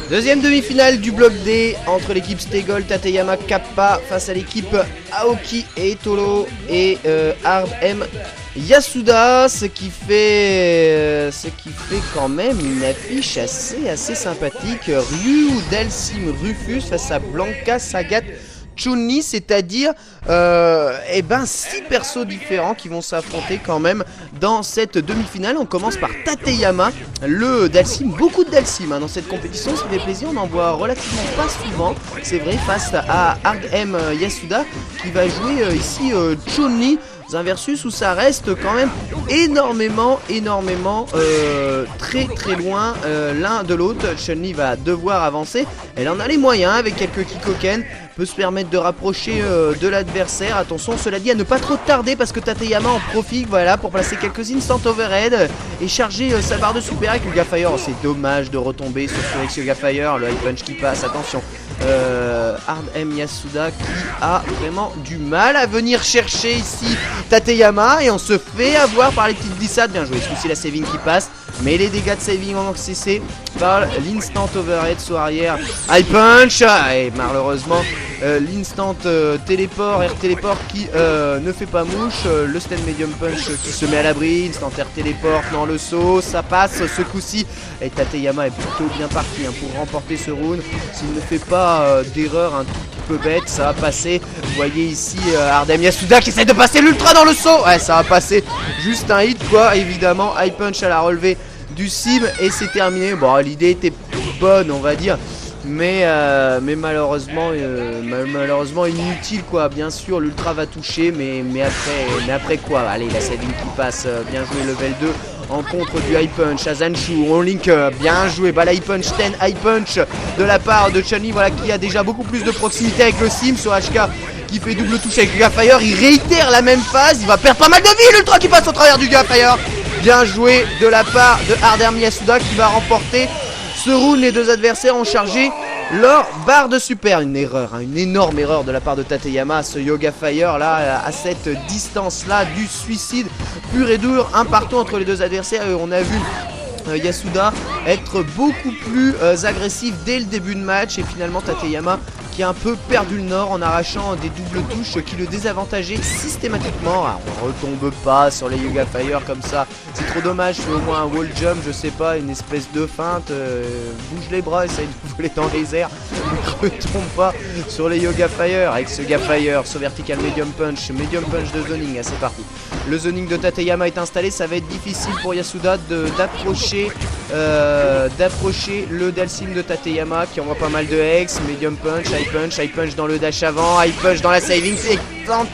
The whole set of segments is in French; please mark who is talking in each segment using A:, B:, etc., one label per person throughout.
A: Deuxième demi-finale du bloc D entre l'équipe Stegol, Tateyama, Kappa face à l'équipe Aoki et Etolo et Hard M Yasuda, ce qui fait quand même une affiche assez sympathique. Ryu, Dalsim, Rufus face à Blanca, Sagat, Chun-Li, c'est-à-dire 6 persos différents qui vont s'affronter quand même dans cette demi-finale. On commence par Tateyama, le Dalsim, beaucoup de Dalsim dans cette compétition, ça fait plaisir, on en voit relativement pas souvent, c'est vrai, face à Hard M Yasuda qui va jouer ici Chun-Li. Un versus où ça reste quand même énormément très loin l'un de l'autre. Chun-Li va devoir avancer, elle en a les moyens avec quelques Kikoken, peut se permettre de rapprocher de l'adversaire. Attention, cela dit, à ne pas trop tarder parce que Tateyama en profite, voilà, pour placer quelques instant overhead et charger sa barre de super avec Yoga Fire. Oh, c'est dommage de retomber sur ce avec Yoga Fire, le high punch qui passe, attention. Hard M Yasuda qui a vraiment du mal à venir chercher ici Tateyama et on se fait avoir par les petites glissades. Bien joué, ce coup-ci la saving qui passe, mais les dégâts de saving ont cessé par l'instant overhead sur arrière high punch et malheureusement l'instant téléport, air téléport qui ne fait pas mouche, le stand medium punch qui se met à l'abri, instant air téléport dans le saut, ça passe ce coup-ci et Tateyama est plutôt bien parti pour remporter ce round. S'il ne fait pas d'erreur un tout petit peu bête, ça va passer. Vous voyez ici Hard M Yasuda qui essaie de passer l'ultra dans le saut, ouais, ça va passer, juste un hit quoi, évidemment, high punch à la relevée du sim et c'est terminé. Bon, l'idée était bonne on va dire, mais malheureusement inutile quoi. Bien sûr l'ultra va toucher, mais après quoi. Allez, la saving qui passe, bien joué, level 2 en contre du high punch. Azanshu, on link, bien joué, bah high punch 10 high punch de la part de Chun-Li, voilà, qui a déjà beaucoup plus de proximité avec le sim sur HK qui fait double touche avec Yoga Fire. Il réitère la même phase, il va perdre pas mal de vie, l'ultra qui passe au travers du Yoga Fire. Bien joué de la part de Hard M Yasuda qui va remporter ce round. Les deux adversaires ont chargé leur barre de super. Une erreur, une énorme erreur de la part de Tateyama. Ce Yoga Fire là, à cette distance là, du suicide pur et dur, un partout entre les deux adversaires. Et on a vu Yasuda être beaucoup plus agressif dès le début de match. Et finalement Tateyama qui a un peu perdu le nord en arrachant des doubles touches qui le désavantageaient systématiquement. Alors, on retombe pas sur les Yoga Fire comme ça, c'est trop dommage. Fais au moins un wall jump, je sais pas, une espèce de feinte, bouge les bras, essaye de voler dans les airs, ne retombe pas sur les Yoga Fire. Avec ce Yoga Fire, ce vertical medium punch de zoning, c'est parti. Le zoning de Tateyama est installé, ça va être difficile pour Yasuda d'approcher le Dalsim de Tateyama qui envoie pas mal de hex, medium punch, high punch dans le dash avant, high punch dans la saving, c'est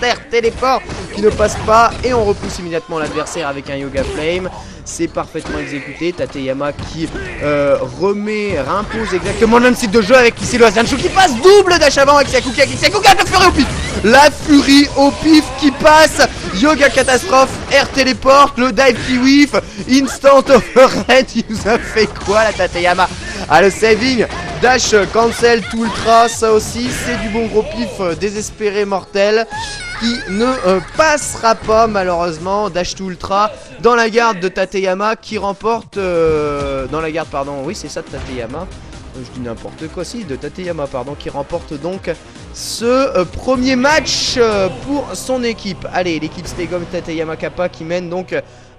A: air téléport qui ne passe pas et on repousse immédiatement l'adversaire avec un Yoga Flame. C'est parfaitement exécuté. Tateyama qui reimpose exactement le même site de jeu avec ici le Azanshu qui passe double dash avant avec Sakuka, la furie au pif, la furie au pif qui passe, Yoga catastrophe, air téléporte, le dive qui whiff, instant overhead. Il nous a fait quoi la Tateyama? Le saving, dash cancel tout ultra, ça aussi c'est du bon gros pif désespéré mortel qui ne passera pas malheureusement. Dash to ultra dans la garde de Tateyama qui remporte dans la garde, pardon, oui c'est ça, de Tateyama, je dis n'importe quoi, si, de Tateyama pardon, qui remporte donc ce premier match pour son équipe. Allez, l'équipe Stegom Tateyama Kappa qui mène donc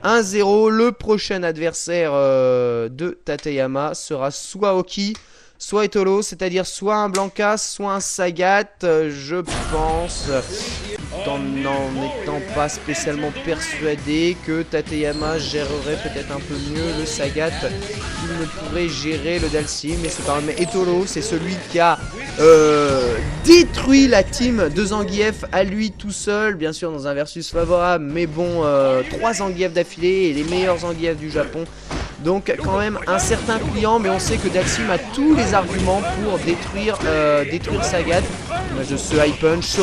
A: 1-0. Le prochain adversaire de Tateyama sera soit Aoki, soit Etolo, c'est-à-dire soit un Blanca, soit un Sagat, je pense, tout en n'en étant pas spécialement persuadé que Tateyama gérerait peut-être un peu mieux le Sagat qu'il ne pourrait gérer le Dalsim. Mais c'est quand même Etolo, c'est celui qui a détruit la team de Zangief à lui tout seul, bien sûr dans un versus favorable, mais bon, 3 Zangief d'affilée et les meilleurs Zangief du Japon. Donc quand même un certain client, mais on sait que Dalsim a tous les arguments pour détruire Sagat. De ce high punch,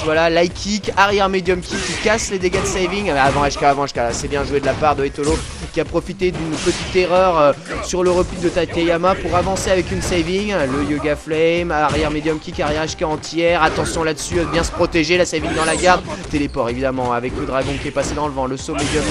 A: voilà, light kick, arrière medium kick qui casse les dégâts de saving. Avant HK, c'est bien joué de la part de Etolo qui a profité d'une petite erreur sur le repli de Tateyama pour avancer avec une saving. Le Yoga Flame, arrière medium kick, arrière HK entière. Attention là-dessus, bien se protéger, la saving dans la garde. Téléport évidemment avec le dragon qui est passé dans le vent. Le saut medium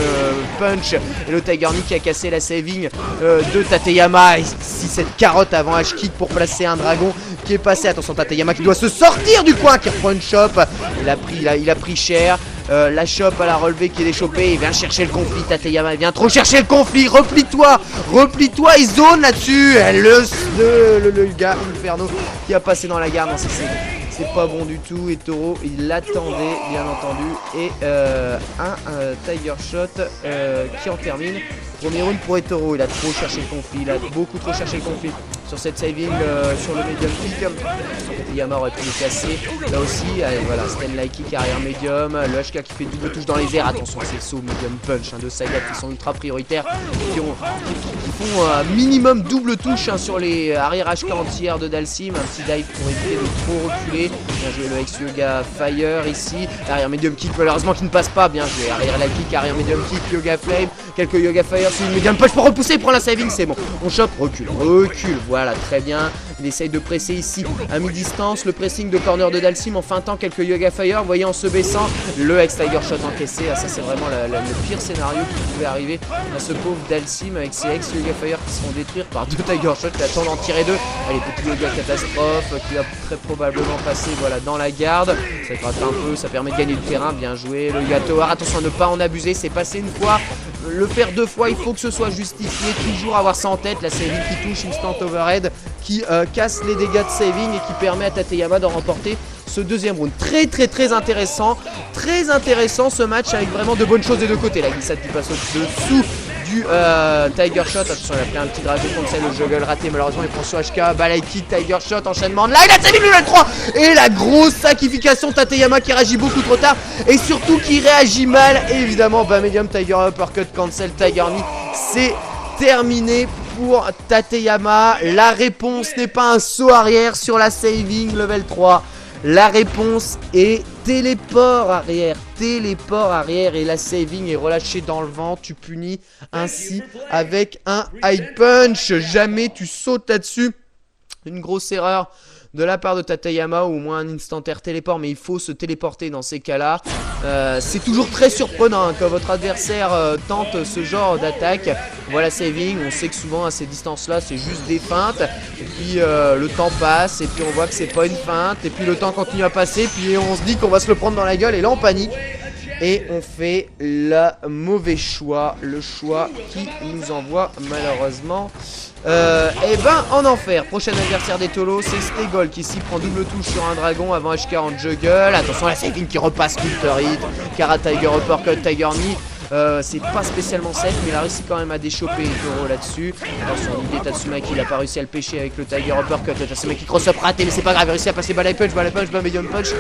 A: punch et le Tiger Knee qui a cassé la saving de Tateyama. Et si cette carotte avant H-kick pour placer un dragon qui est passé. Attention Tateyama qui doit se sortir du coin, qui reprend une chope. Il a pris cher. La chope à la relevée qui est déchopée. Il vient chercher le conflit. Tateyama, il vient trop chercher le conflit. Replie-toi, il zone là-dessus. Le gars Inferno qui a passé dans la garde. Non, c'est pas bon du tout. Et Toro, il l'attendait bien entendu. Et un Tiger Shot qui en termine. Premier round pour Etoro, il a trop cherché le conflit, il a beaucoup trop cherché le conflit sur cette saving, sur le medium kick. Tateyama aurait pu le casser, là aussi, voilà, Stanley kick arrière medium, le HK qui fait double touche dans les airs, attention à ces sauts medium punch de Sagat qui sont ultra prioritaires, qui font minimum double touche sur les arrière HK entières de Dhalsim, un petit dive pour éviter de trop reculer, bien joué le ex-Yoga Fire ici, arrière medium kick malheureusement qui ne passe pas, bien joué, arrière la kick, arrière medium kick, Yoga Flame, quelques Yoga Fire, c'est une medium punch pour repousser, il prend la saving, c'est bon, on chope, recule, voilà, très bien, il essaye de presser ici à mi-distance, le pressing de corner de Dhalsim en feintant quelques Yoga Fire, vous voyez en se baissant, le ex-Tiger Shot encaissé, ça c'est vraiment le pire scénario qui pouvait arriver à ce pauvre Dhalsim avec ses ex-Yoga Fire qui se font détruire par deux Tiger Shots qui attendent d'en tirer deux, allez, petit Yoga Catastrophe qui va très probablement passer voilà, dans la garde, ça gratte un peu, ça permet de gagner le terrain, bien joué, le Yoga Tower, attention à ne pas en abuser, c'est passé une fois, le faire deux fois, il faut que ce soit justifié, toujours avoir ça en tête, la saving qui touche, instant overhead, qui casse les dégâts de saving et qui permet à Tateyama d'en remporter ce deuxième round. Très intéressant ce match avec vraiment de bonnes choses des deux côtés. La glissade qui passe au-dessous du Tiger Shot, attention il a pris un petit dragon contre le juggle raté malheureusement, il prend sur HK, balai kick, Tiger Shot, enchaînement de là, il a saving le 3 et la grosse sacrification Tateyama qui réagit beaucoup trop tard et surtout qui réagit mal, et évidemment medium Tiger Uppercut cancel Tiger Knee, c'est terminé pour Tateyama. La réponse n'est pas un saut arrière sur la saving level 3. La réponse est téléport arrière et la saving est relâchée dans le vent. Tu punis ainsi avec un high punch. Jamais tu sautes là-dessus. Une grosse erreur de la part de Tateyama, ou au moins un instantaire téléport, mais il faut se téléporter dans ces cas-là. C'est toujours très surprenant quand votre adversaire tente ce genre d'attaque. Voilà saving, on sait que souvent à ces distances-là c'est juste des feintes, et puis le temps passe, et puis on voit que c'est pas une feinte, et puis le temps continue à passer, puis on se dit qu'on va se le prendre dans la gueule, et là on panique. Et on fait le mauvais choix, le choix qui nous envoie malheureusement en enfer. Prochain adversaire des Tolos, c'est Stegol qui ici prend double touche sur un dragon avant HK en juggle. Attention à la saving qui repasse Culter Hit, Kara Tiger Uppercut, Tiger Knee. C'est pas spécialement safe, mais il a réussi quand même à déchoper Toro là-dessus. Attention, l'idée Tatsumaki, il a pas réussi à le pêcher avec le Tiger Uppercut. Le Tatsumaki cross-up raté, mais c'est pas grave, il a réussi à passer balai punch, medium punch,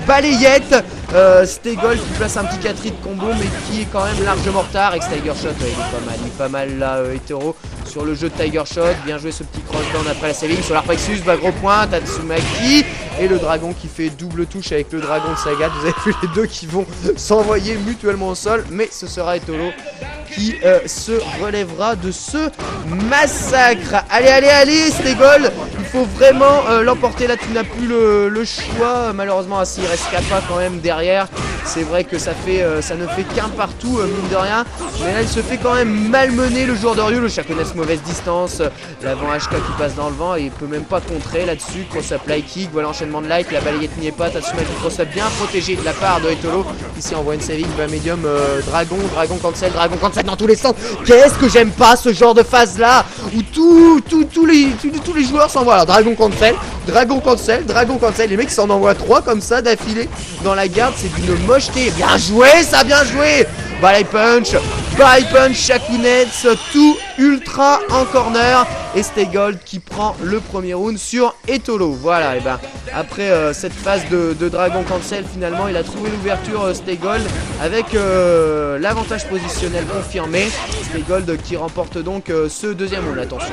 A: balayette. Stegol qui place un petit 4 hit combo, mais qui est quand même largement en retard. Avec Tiger Shot, il est pas mal là, Etoro sur le jeu de Tiger Shot. Bien joué ce petit cross-down après la saving. Sur l'Arpaxus, gros point, Tatsumaki. Et le dragon qui fait double touche avec le dragon de Sagat. Vous avez vu les deux qui vont s'envoyer mutuellement au sol, mais ce sera Etolo qui se relèvera de ce massacre. Allez Stegol, il faut vraiment l'emporter là, tu n'as plus le choix. Malheureusement, s'il reste Kappa quand même derrière, c'est vrai que ça ne fait qu'un partout, mine de rien, mais là il se fait quand même malmener le joueur de Ryu. Le Shakuness mauvaise distance, l'avant HK qui passe dans le vent et il peut même pas contrer là-dessus. Cross-up light kick, voilà enchaînement de light, la balayette n'y est pas, Tatsumaki cross-up bien protégé de la part de Etolo. Ici envoie une saving, medium, dragon cancel dans tous les sens. Qu'est-ce que j'aime pas ce genre de phase là où tous les joueurs s'envoient. Alors dragon cancel, les mecs s'en envoient 3 comme ça d'affilée dans la garde, c'est d'une mocheté. Bien joué, bien joué. Balai punch, Shakunets, tout ultra en corner. Et Stegold qui prend le premier round sur Etolo. Voilà, et après cette phase de Dragon Cancel. Finalement il a trouvé l'ouverture Staygold avec l'avantage positionnel confirmé. Staygold qui remporte donc ce deuxième round. Attention,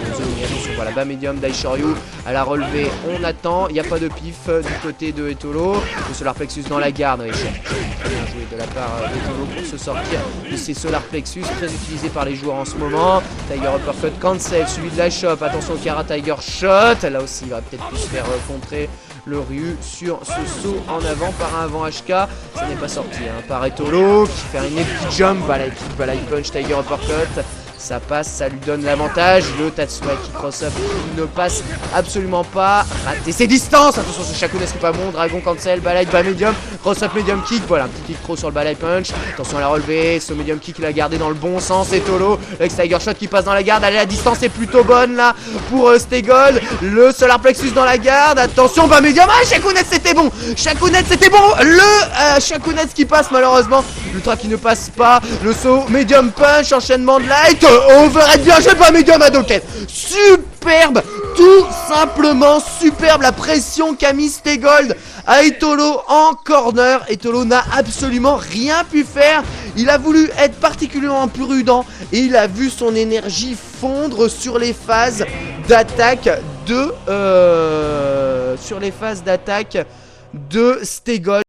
A: voilà, bas médium d'Aishoryu à la relevée, on attend, il n'y a pas de pif du côté de Etolo. Le Solar Plexus dans la garde, bien joué de la part d'Etolo pour se sortir de ces Solar Plexus, très utilisés par les joueurs en ce moment. Tiger Uppercut Cancel, suivi de la Chop, attention au Kara Tiger Shot, là aussi il va peut-être plus se faire contrer le Ryu sur ce saut en avant par un avant HK. Ça n'est pas sorti par Etolo qui fait une epic jump, balai kick, balai punch, Tiger Uppercut. Ça passe, ça lui donne l'avantage. Le Tatsuaki cross-up ne passe absolument pas. Raté ses distances. Attention, ce Shakunes qui est pas bon. Dragon Cancel, balai bas medium. Cross-up medium kick. Voilà, un petit kick trop sur le balai punch. Attention à la relevée. Ce medium kick l'a gardé dans le bon sens. Et Tolo, l'ex Tiger Shot qui passe dans la garde. Allez, la distance est plutôt bonne là pour Staygold. Le Solar Plexus dans la garde. Attention, bas medium. Ah, Shakunes c'était bon. Shakunes c'était bon. Le Shakunes qui passe malheureusement. L'ultra qui ne passe pas. Le saut medium punch. Enchaînement de light. Overhead bien joué par Medium Hadoken. Superbe, tout simplement superbe la pression qu'a mis Staygold à Etolo en corner. Etolo n'a absolument rien pu faire. Il a voulu être particulièrement prudent et il a vu son énergie fondre sur les phases d'attaque de Staygold.